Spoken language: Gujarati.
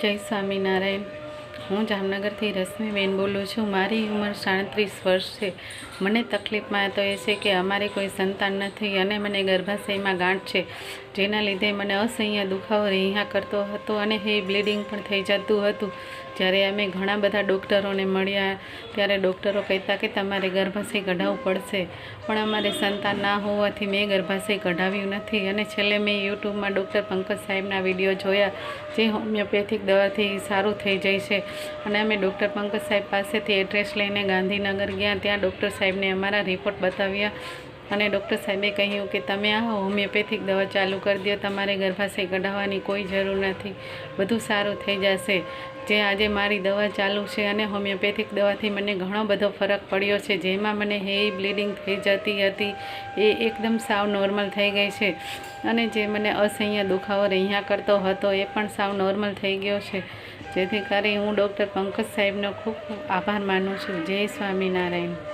જય સ્વામિનારાયણ। હું જામનગરથી રશ્મિબેન બોલું છું। મારી ઉંમર 37 વર્ષ છે। મને તકલીફમાં તો એ છે કે અમારે કોઈ સંતાન નથી અને મને ગર્ભાશયમાં ગાંઠ છે, જેના લીધે મને અસહ્ય દુખાવો રહ્યા કરતો હતો અને હે બ્લીડિંગ પણ થઈ જતું હતું। જ્યારે અમે ઘણા બધા ડૉક્ટરોને મળ્યા ત્યારે ડૉક્ટરો કહેતા કે તમારે ગર્ભાશય કઢાવવું પડશે, પણ અમારે સંતાન ના હોવાથી મેં ગર્ભાશય કઢાવ્યું નથી। અને છેલ્લે મેં યુટ્યુબમાં ડૉક્ટર પંકજ સાહેબના વિડીયો જોયા, જે હોમિયોપેથિક દવાથી સારું થઈ જાય છે। અને અમે ડૉક્ટર પંકજ સાહેબ પાસેથી એડ્રેસ લઈને ગાંધીનગર ગયા। ત્યાં ડૉક્ટર સાહેબને અમારા રિપોર્ટ બતાવ્યા અને ડૉક્ટર સાહેબે કહ્યું કે તમે આ હોમિયોપેથિક દવા ચાલુ કરી દો, તમારે ગર્ભાશય કઢાવવાની કોઈ જરૂર નથી, બધું સારું થઈ જશે। જે આજે મારી દવા ચાલુ છે અને હોમિયોપેથિક દવાથી મને ઘણો બધો ફરક પડ્યો છે। જેમાં મને હેવી બ્લીડિંગ થઈ જતી હતી એ એકદમ સાવ નોર્મલ થઈ ગઈ છે અને જે મને અસહ્ય દુખાવો રહ્યા કરતો હતો એ પણ સાવ નોર્મલ થઈ ગયો છે। જેથી કરી હું ડૉક્ટર પંકજ સાહેબનો ખૂબ ખૂબ આભાર માનું છું। જય સ્વામિનારાયણ।